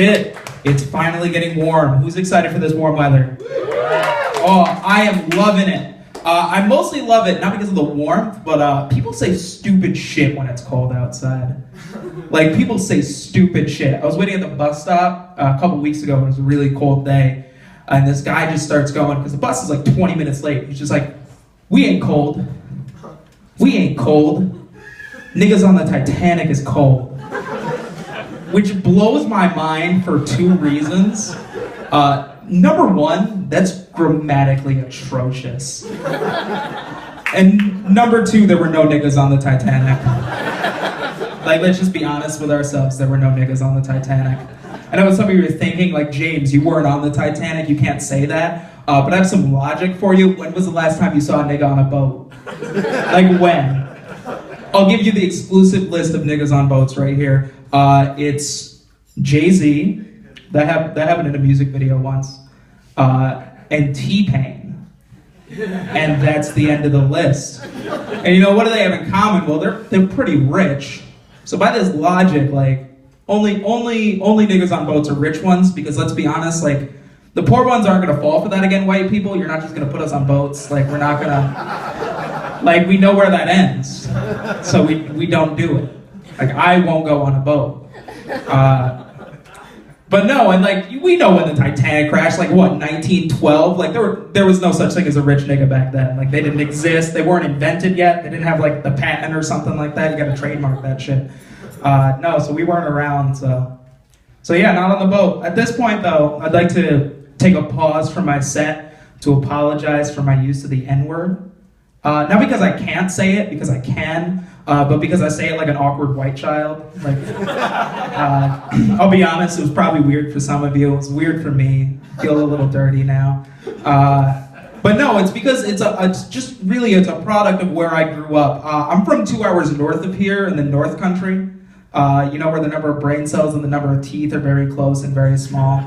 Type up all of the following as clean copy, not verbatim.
shit. It's finally getting warm. Who's excited for this warm weather? Oh, I am loving it. I mostly love it, not because of the warmth, but people say stupid shit when it's cold outside. Like, people say stupid shit. I was waiting at the bus stop a couple weeks ago. It was a really cold day. And this guy just starts going, because the bus is like 20 minutes late. He's just like, we ain't cold. We ain't cold. Niggas on the Titanic is cold. Which blows my mind for two reasons. Number one, that's grammatically atrocious. And number two, there were no niggas on the Titanic. Like, let's just be honest with ourselves, there were no niggas on the Titanic. I know some of you are thinking, like, James, you weren't on the Titanic, you can't say that. But I have some logic for you. When was the last time you saw a nigga on a boat? Like, when? I'll give you the exclusive list of niggas on boats right here. It's Jay-Z, that happened in a music video once, and T-Pain. And that's the end of the list. And you know, what do they have in common? Well, they're pretty rich. So by this logic, like, only niggas on boats are rich ones, because let's be honest, like, the poor ones aren't gonna fall for that again, white people. You're not just gonna put us on boats. Like, we're not gonna, like, we know where that ends. So we don't do it. Like, I won't go on a boat. But no, and like, we know when the Titanic crashed, like what, 1912? Like, there was no such thing as a rich nigga back then. Like, they didn't exist, they weren't invented yet, they didn't have like the patent or something like that. You gotta trademark that shit. No, so we weren't around, so yeah, not on the boat. At this point though, I'd like to take a pause from my set to apologize for my use of the N-word. Not because I can't say it, because I can, but because I say it like an awkward white child. Like, I'll be honest, it was probably weird for some of you. It was weird for me. I feel a little dirty now. But no, it's because it's a product of where I grew up. I'm from 2 hours north of here in the North Country. You know, where the number of brain cells and the number of teeth are very close and very small.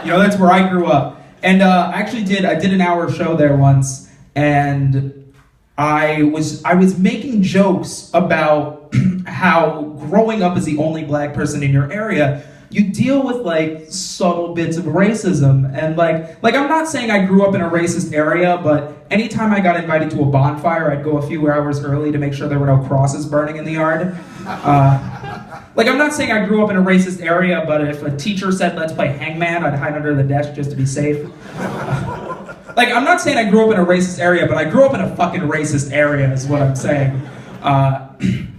You know, that's where I grew up. And I did an hour show there once, and I was making jokes about how growing up as the only black person in your area, you deal with like subtle bits of racism. And like I'm not saying I grew up in a racist area, but anytime I got invited to a bonfire, I'd go a few hours early to make sure there were no crosses burning in the yard. Like, I'm not saying I grew up in a racist area, but if a teacher said, let's play hangman, I'd hide under the desk just to be safe. Like, I'm not saying I grew up in a racist area, but I grew up in a fucking racist area is what I'm saying.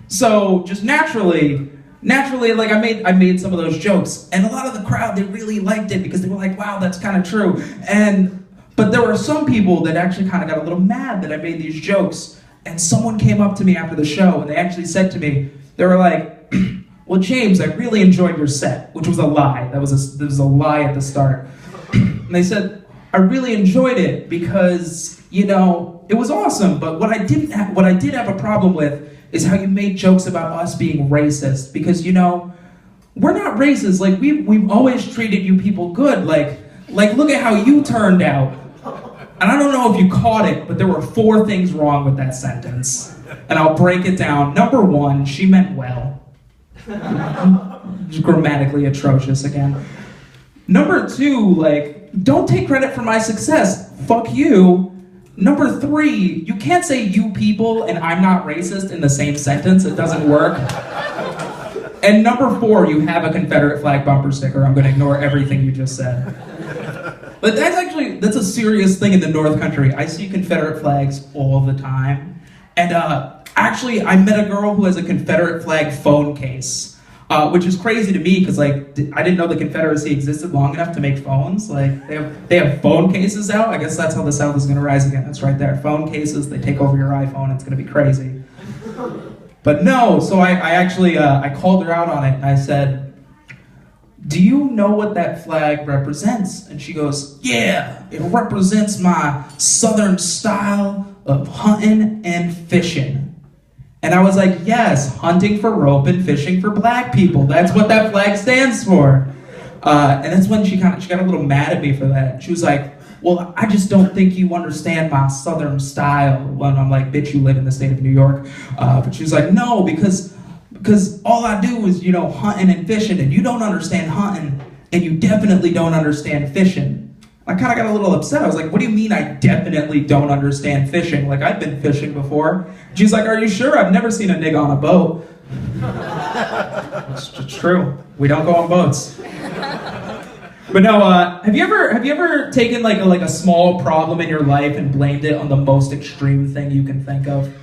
So, just naturally, like, I made some of those jokes, and a lot of the crowd, they really liked it because they were like, wow, that's kind of true. But there were some people that actually kind of got a little mad that I made these jokes, and someone came up to me after the show, and they actually said to me, they were like, well, James, I really enjoyed your set, which was a lie. There was a lie at the start. And they said, I really enjoyed it because, you know, it was awesome, but what I did have a problem with is how you made jokes about us being racist, because, you know, we're not racist. Like, we've always treated you people good. Like look at how you turned out. And I don't know if you caught it, but there were 4 things wrong with that sentence. And I'll break it down. Number 1, she meant well. Grammatically atrocious again. Number 2, like, don't take credit for my success. Fuck you. Number 3, you can't say you people and I'm not racist in the same sentence. It doesn't work. And number 4, you have a Confederate flag bumper sticker. I'm gonna ignore everything you just said. But that's a serious thing in the North Country. I see Confederate flags all the time. And actually, I met a girl who has a Confederate flag phone case, which is crazy to me because, like, I didn't know the Confederacy existed long enough to make phones. Like, they have phone cases out. I guess that's how the South is going to rise again. That's right there. Phone cases, they take over your iPhone. It's going to be crazy. But no, so I called her out on it, and I said, do you know what that flag represents? And she goes, yeah, it represents my Southern style of hunting and fishing. And I was like, yes, hunting for rope and fishing for black people. That's what that flag stands for. And that's when she got a little mad at me for that. She was like, well, I just don't think you understand my Southern style. When I'm like, bitch, you live in the state of New York. But she was like, no, because because all I do is, hunting and fishing, and you don't understand hunting, and you definitely don't understand fishing. I kind of got a little upset. I was like, what do you mean I definitely don't understand fishing? Like, I've been fishing before. She's like, are you sure? I've never seen a nigga on a boat. It's true. We don't go on boats. But no, have you ever taken like a small problem in your life and blamed it on the most extreme thing you can think of?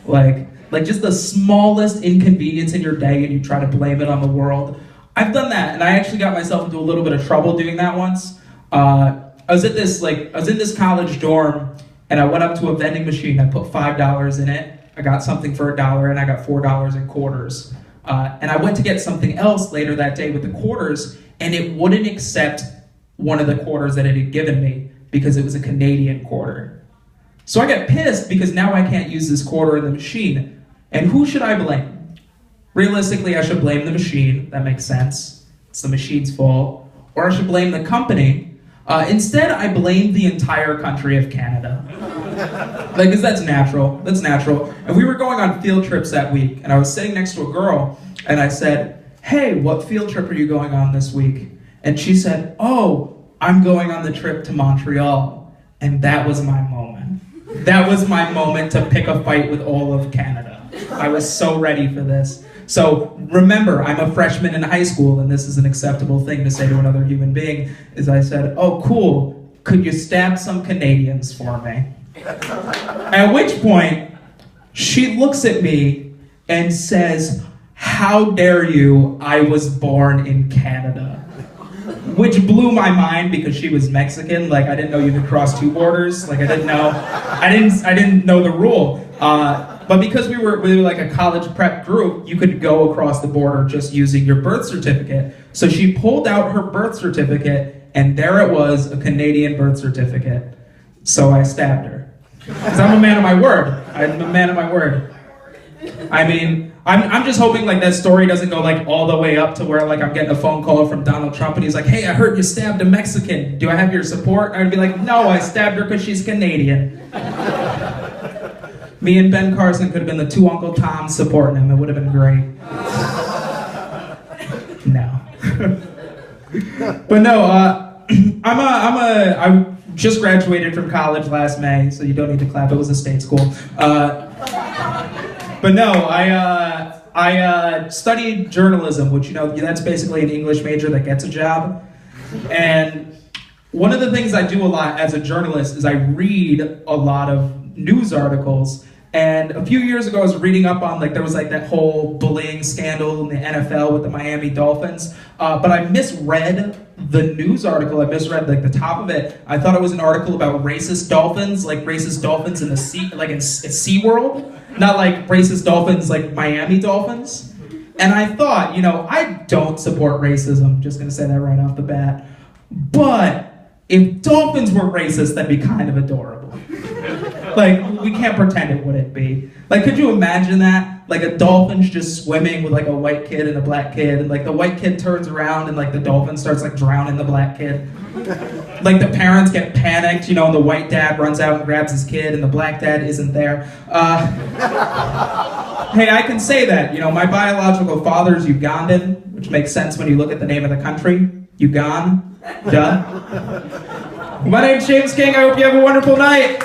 Like just the smallest inconvenience in your day, and you try to blame it on the world. I've done that, and I actually got myself into a little bit of trouble doing that once. I was in this college dorm, and I went up to a vending machine. I put $5 in it. I got something for $1, and I got $4 in quarters. And I went to get something else later that day with the quarters, and it wouldn't accept one of the quarters that it had given me because it was a Canadian quarter. So I got pissed because now I can't use this quarter in the machine. And who should I blame? Realistically, I should blame the machine. That makes sense. It's the machine's fault. Or I should blame the company. Instead, I blame the entire country of Canada. Because that's natural. That's natural. And we were going on field trips that week, and I was sitting next to a girl, and I said, hey, what field trip are you going on this week? And she said, oh, I'm going on the trip to Montreal. And that was my moment. That was my moment to pick a fight with all of Canada. I was so ready for this. So remember, I'm a freshman in high school, and this is an acceptable thing to say to another human being, is I said, oh, cool, could you stab some Canadians for me? At which point, she looks at me and says, how dare you, I was born in Canada. Which blew my mind because she was Mexican. Like, I didn't know you could cross two borders. Like, I didn't know the rule. But because we were like a college prep group, you could go across the border just using your birth certificate. So she pulled out her birth certificate, and there it was, a Canadian birth certificate. So I stabbed her. Because I'm a man of my word. I'm a man of my word. I mean, I'm just hoping like that story doesn't go like all the way up to where like I'm getting a phone call from Donald Trump and he's like, hey, I heard you stabbed a Mexican. Do I have your support? I'd be like, no, I stabbed her because she's Canadian. Me and Ben Carson could have been the two Uncle Toms supporting him. It would have been great. No. But no, I just graduated from college last May, so you don't need to clap. It was a state school. But no, I studied journalism, which, that's basically an English major that gets a job. And one of the things I do a lot as a journalist is I read a lot of news articles. And a few years ago, I was reading up on, there was that whole bullying scandal in the NFL with the Miami Dolphins. But I misread the news article. I misread, the top of it. I thought it was an article about racist dolphins, racist dolphins in the sea, at SeaWorld. Not racist dolphins like Miami Dolphins. And I thought, I don't support racism. Just going to say that right off the bat. But if dolphins were racist, that'd be kind of adorable. We can't pretend it wouldn't be. Could you imagine that? A dolphin's just swimming with a white kid and a black kid, and the white kid turns around and the dolphin starts drowning the black kid. The parents get panicked, and the white dad runs out and grabs his kid and the black dad isn't there. Hey, I can say that, my biological father's Ugandan, which makes sense when you look at the name of the country. Ugan. Duh. My name's James King. I hope you have a wonderful night.